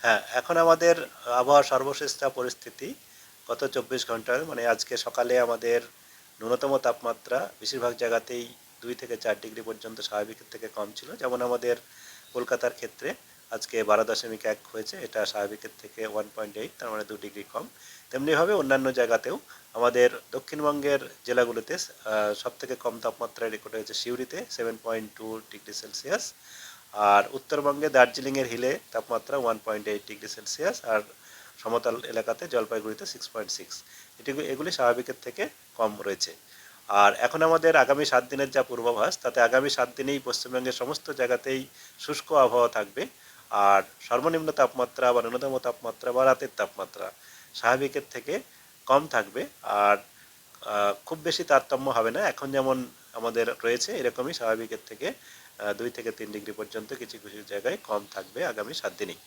হ্যাঁ, এখন আমাদের আবহাওয়ার সর্বশেষ যা পরিস্থিতি গত 24 ঘন্টার মানে আজকে সকালে আমাদের ন্যূনতম তাপমাত্রা বেশিরভাগ জায়গাতেই 2 থেকে 4 ডিগ্রি পর্যন্ত স্বাভাবিকের থেকে কম ছিল। যেমন আমাদের কলকাতার ক্ষেত্রে আজকে 12.1 হয়েছে, এটা স্বাভাবিকের থেকে 1.8, তার মানে 2 ডিগ্রি কম। তেমনিভাবে অন্যান্য জায়গাতেও আমাদের দক্ষিণবঙ্গের জেলাগুলোতে সব থেকে কম তাপমাত্রা রেকর্ড হয়েছে সিউড়িতে 7.2 ডিগ্রি সেলসিয়াস। আর উত্তরবঙ্গে দার্জিলিংয়ের হিলে তাপমাত্রা 1.8 ডিগ্রি সেলসিয়াস। আর সমতল এলাকাতে জলপাইগুড়িতে 6.6। এগুলি স্বাভাবিকের থেকে কম রয়েছে। আর এখন আমাদের আগামী 7 দিনের যা পূর্বাভাস, তাতে আগামী 7 দিনেই পশ্চিমবঙ্গের সমস্ত জায়গাতেই শুষ্ক আবহাওয়া থাকবে। আর সর্বনিম্ন তাপমাত্রা বা ন্যূনতম তাপমাত্রা বা রাতের তাপমাত্রা স্বাভাবিকের থেকে কম থাকবে। আর খুব বেশি তারতম্য হবে না, এখন যেমন আমাদের রয়েছে এরকমই স্বাভাবিকের থেকে 2 থেকে 3 ডিগ্রি পর্যন্ত কিছু কিছু জায়গায় কম থাকবে আগামী 7 দিনই।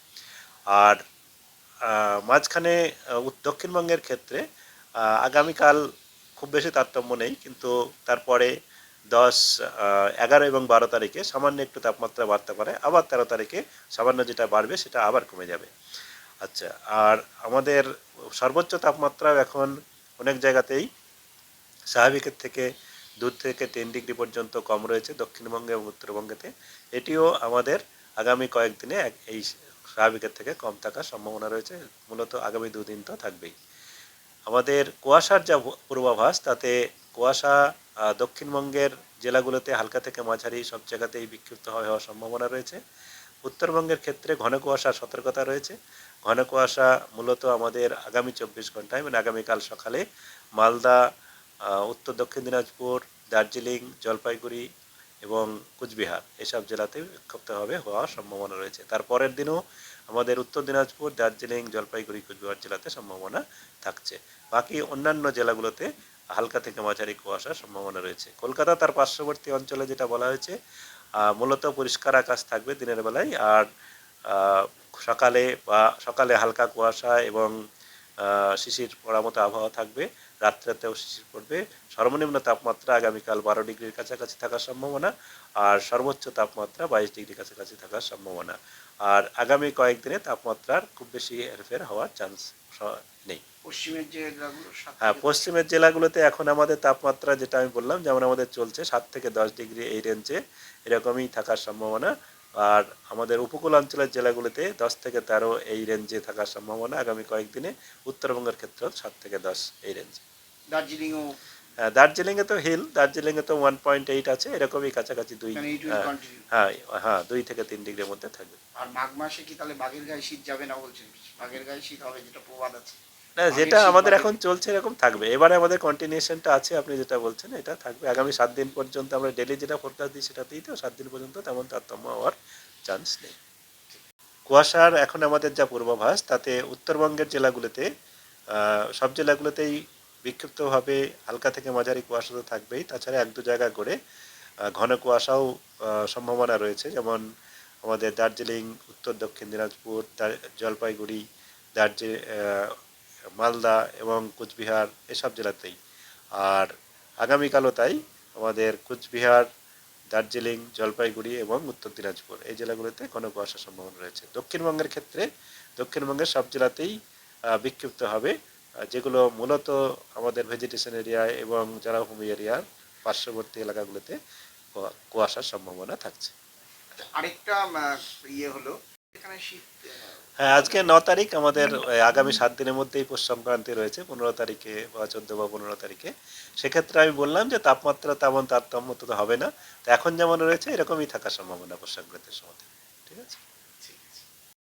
আর মাঝখানে দক্ষিণবঙ্গের ক্ষেত্রে আগামীকাল খুব বেশি তারতম্য নেই, কিন্তু তারপরে 10, 11 এবং 12 তারিখে সামান্য একটু তাপমাত্রা বাড়তে পারে, আবার 13 তারিখে সামান্য যেটা বাড়বে সেটা আবার কমে যাবে। আচ্ছা, আর আমাদের সর্বোচ্চ তাপমাত্রাও এখন অনেক জায়গাতেই স্বাভাবিকের থেকে 2 থেকে 3 ডিগ্রি পর্যন্ত কম রয়েছে দক্ষিণবঙ্গে এবং উত্তরবঙ্গেতে। এটিও আমাদের আগামী কয়েকদিনে এই স্বাভাবিকের থেকে কম থাকার সম্ভাবনা রয়েছে। মূলত আগামী 2 দিন তো থাকবেই। আমাদের কুয়াশার যা পূর্বাভাস, তাতে কুয়াশা দক্ষিণবঙ্গের জেলাগুলোতে হালকা থেকে মাঝারি সব জায়গাতেই বিক্ষিপ্ত হওয়ার সম্ভাবনা রয়েছে। উত্তরবঙ্গের ক্ষেত্রে ঘন কুয়াশার সতর্কতা রয়েছে। ঘন কুয়াশা মূলত আমাদের আগামী 24 ঘন্টায় মানে আগামীকাল সকালে মালদা, উত্তর দক্ষিণ দিনাজপুর, দার্জিলিং, জলপাইগুড়ি এবং কুচবিহার এসব জেলাতে বিক্ষিপ্তভাবে হওয়ার সম্ভাবনা রয়েছে। তারপরের দিনও আমাদের উত্তর দিনাজপুর, দার্জিলিং, জলপাইগুড়ি, কুচবিহার জেলাতে সম্ভাবনা থাকছে। বাকি অন্যান্য জেলাগুলোতে হালকা থেকে মাঝারি কুয়াশার সম্ভাবনা রয়েছে। কলকাতা তার পার্শ্ববর্তী অঞ্চলে যেটা বলা হয়েছে, মূলত পরিষ্কার আকাশ থাকবে দিনের বেলায়। আর সকালে হালকা কুয়াশা এবং শিশির পড়ার মতো আবহাওয়া থাকবে। রাত্রেতেও শিশির পড়বে। সর্বনিম্ন তাপমাত্রা আগামীকাল 12 ডিগ্রির কাছাকাছি থাকার সম্ভাবনা। আর সর্বোচ্চ তাপমাত্রা 22 ডিগ্রির কাছাকাছি থাকার সম্ভাবনা। আর আগামী কয়েকদিনে তাপমাত্রার খুব বেশি হেরফের হওয়ার চান্স নেই। পশ্চিমের জেলাগুলো হ্যাঁ, পশ্চিমের জেলাগুলোতে এখন আমাদের তাপমাত্রা যেটা আমি বললাম, যেমন আমাদের চলছে 7 থেকে 10 ডিগ্রি এই রেঞ্জে এরকমই থাকার সম্ভাবনা। আর আমাদের উপকূলাঞ্চলের জেলাগুলোতে 10 থেকে 13 এই রেঞ্জে থাকার সম্ভাবনা আগামী কয়েকদিনে। উত্তরবঙ্গের ক্ষেত্রেও 7 থেকে 10 এই রেঞ্জে। দার্জিলিংও হ্যাঁ, দার্জিলিংয়ে তো হিল, দার্জিলিংয়ে তো 1.8 আছে, এরকমই কাছাকাছি 2। মানে ইট উইল হ্যাঁ, কন্টিনিউ। হ্যাঁ, হ্যাঁ, 2 থেকে 3 ডিগ্রির মধ্যে থাকবে। আর মাঘ মাসে কি তাহলে বাঘের গায়ে শীত যাবে না বলছেন? বাঘের গায়ে শীত হবে, যেটা প্রবাদ আছে। না, বাঘের যেটা শীত আমাদের বাঘের এখন চলছে এরকম থাকবে। এবারে আমাদের কন্টিনিউশনটা আছে, আপনি যেটা বলছেন এটা থাকবে আগামী 7 দিন পর্যন্ত। আমরা ডেলি যেটা ফোরকাস্ট দিই সেটাতেই তো 7 দিন পর্যন্ত তেমন তারতম্য হওয়ার চান্স নেই। কুয়াশার এখন আমাদের যা পূর্বাভাস, তাতে উত্তরবঙ্গের জেলাগুলোতে সব জেলাগুলোতেই বিক্ষিপ্তভাবে হালকা থেকে মাঝারি কুয়াশা তো থাকবেই, তাছাড়া 1-2 জায়গা করে ঘন কুয়াশাও সম্ভাবনা রয়েছে। যেমন আমাদের দার্জিলিং, উত্তর দক্ষিণ দিনাজপুর, জলপাইগুড়ি, মালদা এবং কুচবিহার এসব জেলাতেই। আর আগামীকালও তাই, আমাদের কুচবিহার, দার্জিলিং, জলপাইগুড়ি এবং উত্তর দিনাজপুর এই জেলাগুলোতে ঘন কুয়াশার সম্ভাবনা রয়েছে। দক্ষিণবঙ্গের ক্ষেত্রে দক্ষিণবঙ্গের সব জেলাতেই বিক্ষিপ্ত হবে, যেগুলো মূলত আমাদের ভেজিটেশন এরিয়া এবং জলাভূমি এরিয়ার পার্শ্ববর্তী এলাকাগুলোতে কুয়াশার সম্ভাবনা থাকছে। আরেকটা হলো এখানে শীত হ্যাঁ, আজকে 9 তারিখ, আমাদের আগামী 7 দিনের মধ্যেই পৌষ সংক্রান্তি রয়েছে, 15 তারিখে বা 14 বা 15 তারিখে। সেক্ষেত্রে আমি বললাম যে তাপমাত্রা তেমন তারতম্য তো হবে না, তো এখন যেমন রয়েছে এরকমই থাকার সম্ভাবনা পৌষ সংক্রান্তির সময়। ঠিক আছে।